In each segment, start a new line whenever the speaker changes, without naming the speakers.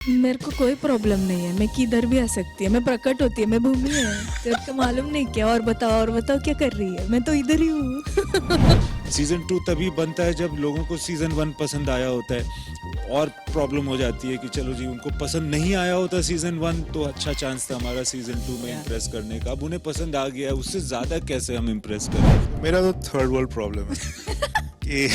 मेरे को कोई प्रॉब्लम नहीं है, मैं किधर भी आ सकती है, मैं प्रकट होती है, मैं भूमि है। तेरे को मालूम नहीं क्या? और बताओ क्या कर रही है? मैं तो इधर ही हूँ।
सीजन 2 तभी बनता है जब लोगों को सीजन 1 पसंद आया होता है, और प्रॉब्लम हो जाती है कि चलो जी उनको पसंद नहीं आया होता सीजन 1 तो अच्छा चांस था हमारा सीजन 2 में इम्प्रेस करने का। अब उन्हें पसंद आ गया, उससे ज्यादा कैसे हम इम्प्रेस करें?
मेरा तो थर्ड वर्ल्ड प्रॉब्लम है कि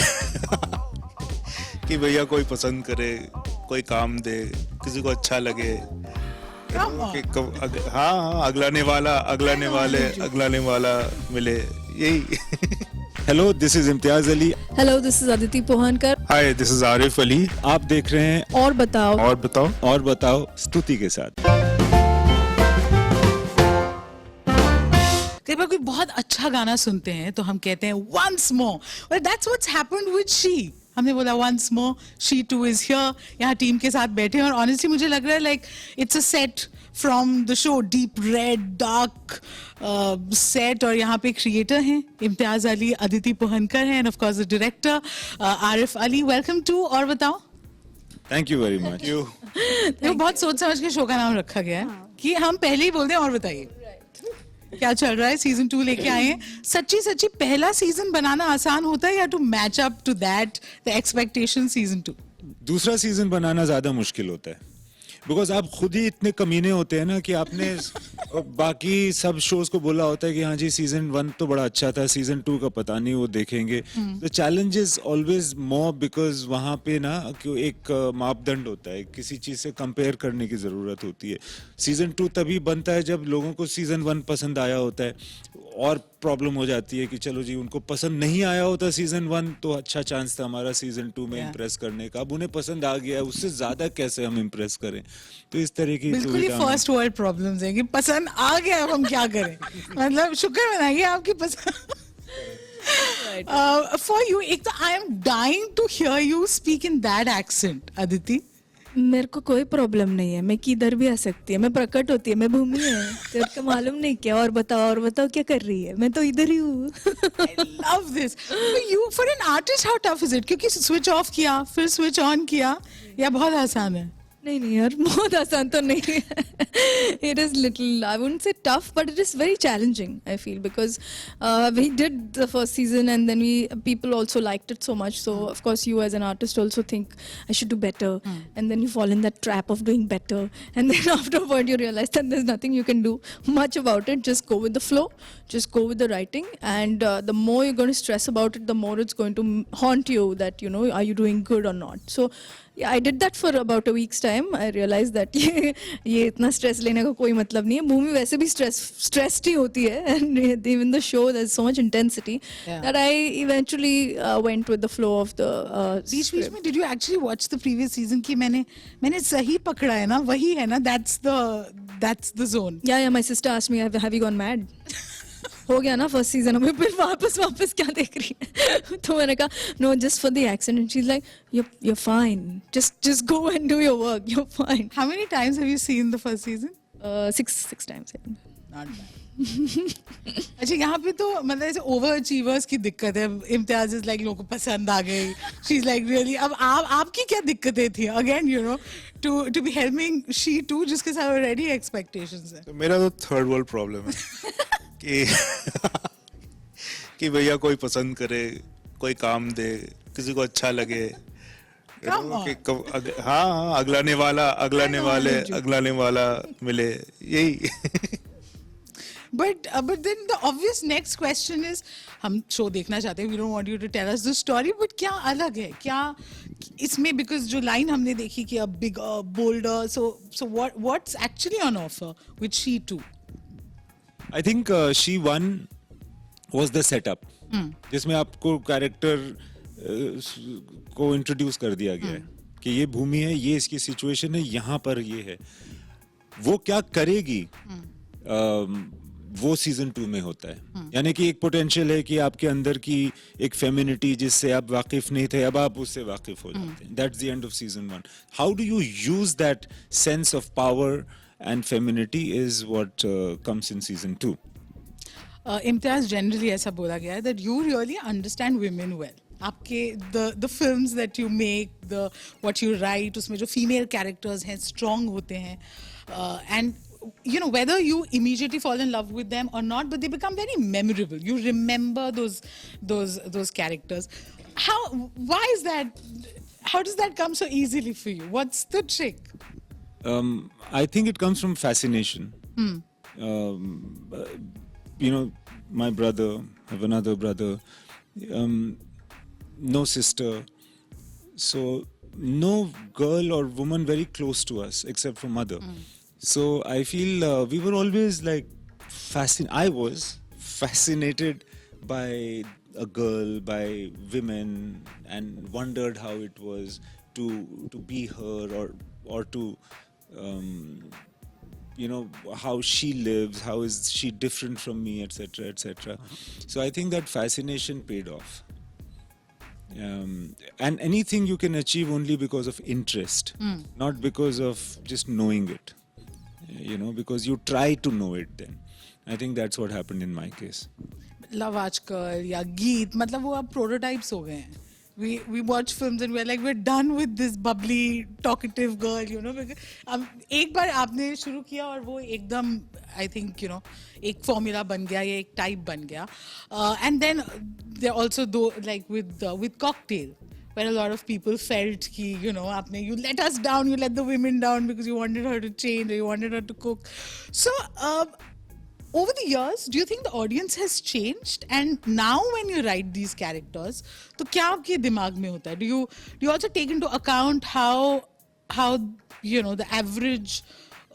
कि भैया कोई पसंद करे, कोई काम दे, किसी को अच्छा लगे कि हाँ अगलाने वाला मिले, यही।
Hello, this is Imtiaz Ali.
Hello, this is Aditi Pohankar.
Hi, this is Arif Ali.
आप देख रहे हैं
और बताओ
और बताओ स्तुति के साथ।
कई बार कोई बहुत अच्छा गाना सुनते हैं तो हम कहते हैं once more, well that's what's happened with she। हमने बोला once more, she too is here। यहाँ टीम के साथ बैठे हैं और honestly मुझे लग रहा है like it's a set from the show, deep red dark set। और यहाँ पे क्रिएटर हैं इम्तियाज अली, अदिति पोहनकर हैं, and of course the director Arif Ali. Welcome to और बताओ।
Thank you very much.
देखो बहुत सोच समझ के शो का नाम रखा गया है कि हम पहले ही बोल दें और बताइए क्या चल रहा है। सीजन 2 लेके आए हैं। सच्ची पहला सीजन बनाना आसान होता है या to match up to that the expectation season 2?
दूसरा सीजन बनाना ज्यादा मुश्किल होता है, बिकॉज आप खुद ही इतने कमीने होते हैं ना कि आपने बाकी सब शोज को बोला होता है कि हाँ जी सीजन 1 तो बड़ा अच्छा था, सीजन 2 का पता नहीं, वो देखेंगे। The challenge is always more, because वहाँ पे ना एक मापदंड होता है, किसी चीज से कंपेयर करने की जरूरत होती है। सीजन 2 तभी बनता है जब लोगों को सीजन 1 पसंद आया होता है, और प्रॉब्लम हो जाती है कि चलो जी उनको पसंद नहीं आया होता सीजन 1 तो अच्छा चांस था हमारा सीजन 2 में इम्प्रेस करने का। अब उन्हें पसंद आ गया है, उससे ज्यादा कैसे हम इम्प्रेस करें? तो इस तरह की
बिल्कुल ही फर्स्ट वर्ल्ड प्रॉब्लम्स है कि पसंद आ गया, अब हम क्या करें। मतलब शुक्र मनाइए आपकी पसंद। फॉर यू, एक तो I am dying to hear you speak in that accent Aditi.
मेरे को कोई प्रॉब्लम नहीं है, मैं किधर भी आ सकती है, मैं प्रकट होती है, मैं भूमि है। तेरे को मालूम नहीं क्या? और बताओ क्या कर रही है? मैं तो इधर ही हूँ।
I love this. You, for an artist, how tough is it? क्योंकि स्विच ऑफ किया फिर स्विच ऑन किया, या बहुत आसान है?
नहीं यार, बहुत आसान तो नहीं है। It is little, I wouldn't say tough, but it is very challenging, I feel, because we did the first season and then people also liked it so much. So of course you as an artist also think I should do better, and then you fall in that trap of doing better, and then after a point you realize that there's nothing you can do much about it. Just go with the flow, just go with the writing, and the more you're going to stress about it, the more it's going to haunt you that, you know, are you doing good or not? So yeah, I did that for about a week's time. I realized that ये इतना stress लेने का कोई मतलब नहीं है। भूमि वैसे भी stressed ही होती है, and even the show there's so much intensity that I eventually went with the flow of the
बीच में did you actually watch the previous season? कि मैंने सही पकड़ा है ना, वही है ना, that's the zone.
Yeah, my sister asked me, have you gone mad? हो गया ना फर्स्ट सीजन, हमें फिर वापस क्या देख रही है? तो मैंने कहा no, just for the accent, and she is like you're fine, just go and do your work, you're fine.
How many times have you seen the first season?
Six times.
Not bad. अच्छा, यहाँ पे तो मतलब ऐसे over achievers की दिक्कत है। Imtiaz is like लोगों को पसंद आ गई, शी इज लाइक रियली। अब आपकी क्या दिक्कतें थी again, you know, to be helping she too, जिसके साथ ऑलरेडी एक्सपेक्टेशंस है?
तो मेरा तो थर्ड वर्ल्ड प्रॉब्लम है कि भैया कोई पसंद करे, कोई काम दे, किसी को अच्छा लगे, हाँ अगलाने वाला मिले, यही।
But then the obvious next question is, हम शो देखना चाहते हैं, we don't want you to tell us the story, but क्या अलग है क्या इसमें? because जो लाइन हमने देखी कि a bigger, bolder, so what's actually on offer with she too?
I think she 1 was the setup, जिसमें आपको कैरेक्टर को इंट्रोड्यूस कर दिया गया है कि ये भूमि है, ये इसकी सिचुएशन है, यहाँ पर ये है, वो क्या करेगी, वो सीजन 2 में होता है। यानी कि एक पोटेंशियल है कि आपके अंदर की एक फेमिनिटी जिससे आप वाकिफ नहीं थे, अब आप उससे वाकिफ हो जाते हैं। That's the end off season 1। How do you use that sense of power and femininity is what comes in season 2.
Imtiaz, generally ऐसा बोला गया है that you really understand women well. आपके the films that you make, the what you write, उसमें जो female characters हैं strong होते हैं, and you know whether you immediately fall in love with them or not, but they become very memorable. You remember those characters. Why is that? How does that come so easily for you? What's the trick?
I think it comes from fascination. You know, my brother, I have another brother, no sister, so no girl or woman very close to us except for mother. So I feel we were always like I was fascinated by a girl, by women, and wondered how it was to be her or to you know, how she lives, how is she different from me, etc., etc. So I think that fascination paid off. And anything you can achieve only because of interest, not because of just knowing it. You know, because you try to know it then. I think that's what happened in my case.
Love आजकल या गीत, मतलब वो अब prototypes हो गए हैं. We watch films and we're like, we're done with this bubbly, talkative girl, you know. एक बार आपने शुरू किया और वो एकदम, I think, you know, एक formula बन गया या एक type बन गया. And then there also like with Cocktail, where a lot of people felt कि, you know, you let us down, you let the women down because you wanted her to change or you wanted her to cook. So over the years, do you think the audience has changed? And now when you write these characters, तो क्या आपके दिमाग में होता है? Do you also take into account how you know the average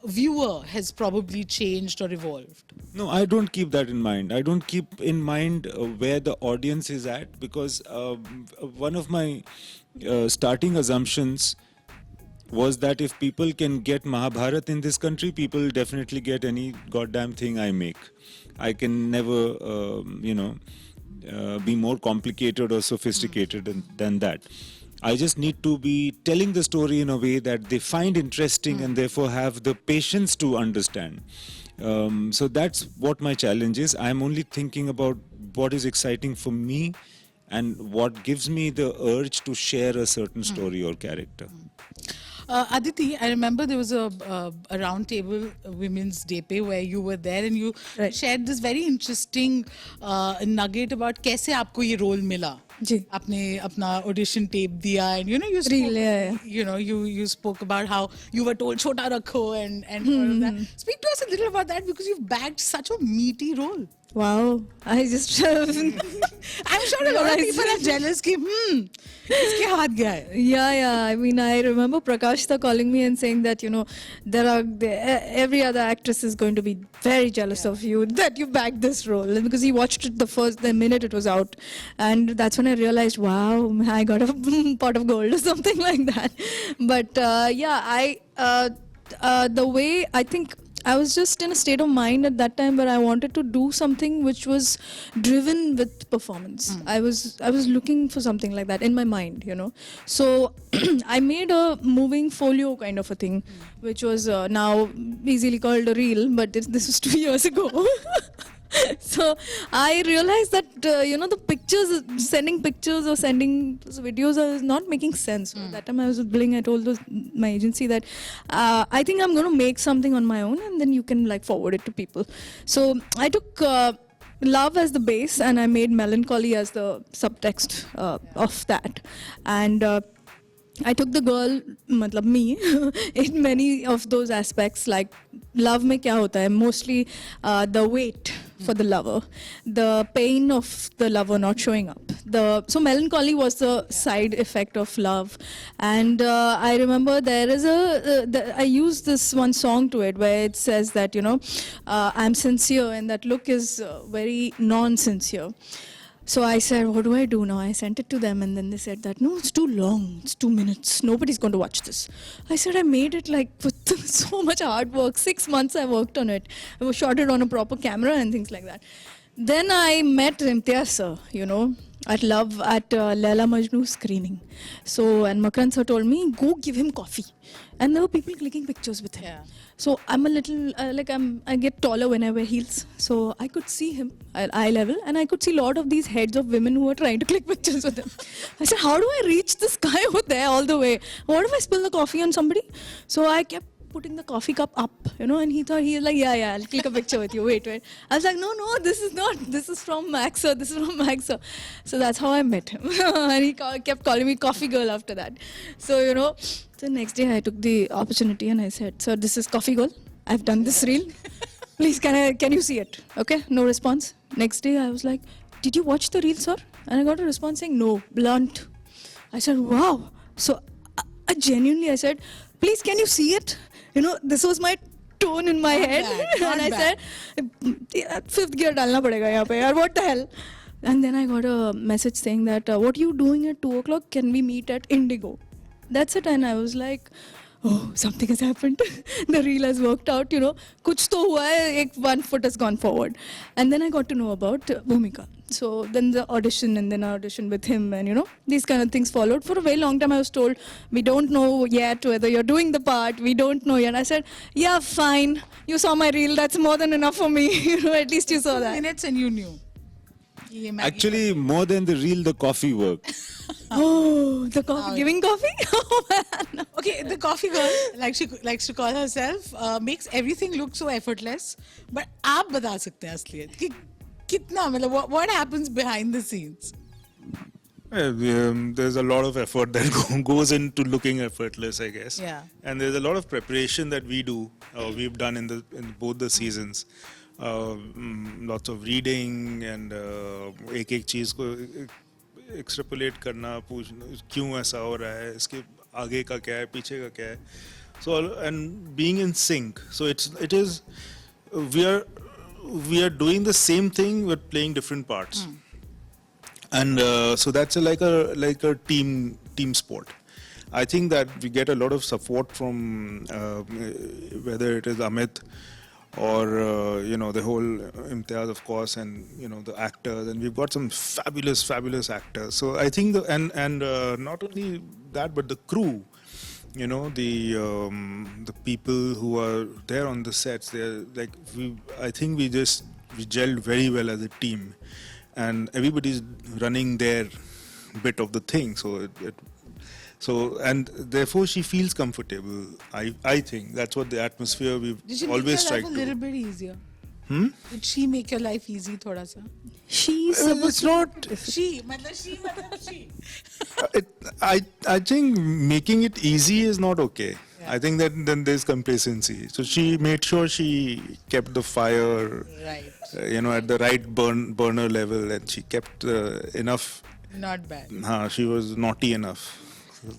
viewer has probably changed or evolved?
No, I don't keep that in mind. I don't keep in mind where the audience is at, because one of my starting assumptions was that if people can get Mahabharat in this country, people definitely get any goddamn thing I make. I can never, you know, be more complicated or sophisticated than that. I just need to be telling the story in a way that they find interesting and therefore have the patience to understand. So that's what my challenge is. I'm only thinking about what is exciting for me and what gives me the urge to share a certain story or character.
Aditi, I remember there was a round table Women's Day pe where you were there and you shared this very interesting nugget about कैसे आपको ये role मिला.
जी.
आपने अपना audition tape दिया and you know you spoke, you know you spoke about how you were told छोटा रखो and all of that. Speak to us a little about that because you've bagged such a meaty role.
Wow, I just
I'm sure a lot of people are jealous कि इसके हाथ गया है.
Yeah. I mean, I remember Prakash sir calling me and saying that, you know, every other actress is going to be very jealous of you that you bagged this role, because he watched it the minute it was out, and that's when I realized, wow, I got a pot of gold or something like that. But the way I think. I was just in a state of mind at that time where I wanted to do something which was driven with performance. I was looking for something like that in my mind, you know. So I made a moving folio kind of a thing, which was now easily called a reel, but this was 2 years ago. So I realized that you know, the sending pictures or sending videos is not making sense. So that time I was billing. I told my agency that I think I'm going to make something on my own, and then you can like forward it to people. So I took love as the base, and I made melancholy as the subtext of that, and I took the girl, matlab me, in many of those aspects. Like love में क्या होता है? Mostly the wait for the lover, the pain of the lover not showing up. So melancholy was the side effect of love, and I remember there is I used this one song to it where it says that, you know, I'm sincere, and that look is very non-sincere. So I said, what do I do now? I sent it to them, and then they said that, no, it's too long. It's 2 minutes. Nobody's going to watch this. I said, I made it like with so much hard work. 6 months I worked on it. I shot it on a proper camera and things like that. Then I met Imtiaz sir, you know. at Love at Laila Majnu screening. So, and Makran sir told me, go give him coffee. And there were people clicking pictures with him.
Yeah.
So I'm a little, I get taller when I wear heels. So I could see him at eye level, and I could see a lot of these heads of women who were trying to click pictures with him. I said, how do I reach this guy over there all the way? What if I spill the coffee on somebody? So I kept putting the coffee cup up, and he thought, he was like, yeah, I'll click a picture with you. Wait. I was like, no, this is not. This is from Max, sir. This is from Max, sir. So that's how I met him. And he kept calling me coffee girl after that. So, so next day I took the opportunity and I said, sir, this is coffee girl. I've done this reel. Please, can you see it? Okay, no response. Next day I was like, did you watch the reel, sir? And I got a response saying, no, blunt. I said, wow. So I genuinely, I said, please, can you see it? This was my tone in my head. And I said, fifth gear dalna padega yahan pe, yaar, what the hell? And then I got a message saying that, what are you doing at 2 o'clock? Can we meet at Indigo? That's it. And I was like, oh, something has happened. The reel has worked out, Kuch to hua hai, 1 foot has gone forward. And then I got to know about Bhumika. So then the audition, and then I auditioned with him, and these kind of things followed. For a very long time I was told, we don't know yet whether you're doing the part, we don't know yet. I said, yeah, fine, you saw my reel, that's more than enough for me. At least you saw that.
2 minutes and you knew.
Actually, more than the reel, the coffee worked.
Oh, the coffee, giving coffee? Oh man.
Okay, the coffee girl, like she likes to call herself, makes everything look so effortless. But आप बता सकते हैं असलियत कि कितना, मतलब what happens behind the scenes?
There's a lot of effort that goes into looking effortless, I guess.
Yeah.
And there's a lot of preparation that we do. We've done in both the seasons. Lots of reading and एक चीज को extrapolate करना, पूछना क्यों ऐसा हो रहा है, इसके आगे का क्या है, पीछे का क्या है. So and being in sync. So it is we are doing the same thing but playing different parts. And so that's like a team sport. I think that we get a lot of support from whether it is Amit or the whole Imtiaz, of course, and the actors, and we've got some fabulous actors. So I think and not only that, but the crew, the people who are there on the sets, they're like I think we gelled very well as a team, and everybody's running their bit of the thing. So and therefore she feels comfortable. I think that's what the atmosphere we've
Did she
always
make your
tried
life a
to.
little bit easier? Did she make your life easy, thoda sa?
She's
It's not.
She.
I think making it easy is not okay. I think that then there's complacency. So she made sure she kept the fire,
Right.
at the right burner level, and she kept enough.
Not bad.
She was naughty enough.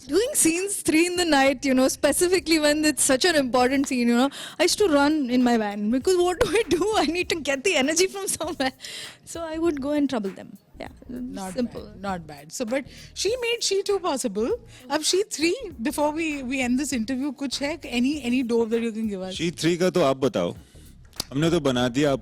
doing scenes 3 in the night, specifically when it's such an important scene, I used to run in my van because what do? I need to get the energy from somewhere. So I would go and trouble them. Yeah,
Not
simple.
bad, not bad. So, but she made She 2 possible. Ab She 3, before we end this interview, kuch hai? Any dove that you can give us?
She 3 का तो आप बताओ. हमने तो बना दिया. आप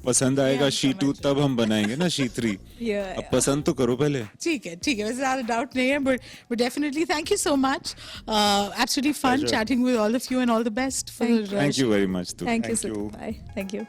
पसंद आएगा शी 2 तब हम बनाएंगे ना शी 3.
Yeah,
अब पसंद तो करो पहले.
ठीक है वैसे ज़्यादा doubt नहीं है, but definitely thank you so much. Absolutely fun
Pleasure.
chatting with all of you, and all the best for
Thank
Thank you very much.
Thank you,
Thank you.
Sudhir. Bye. Thank you.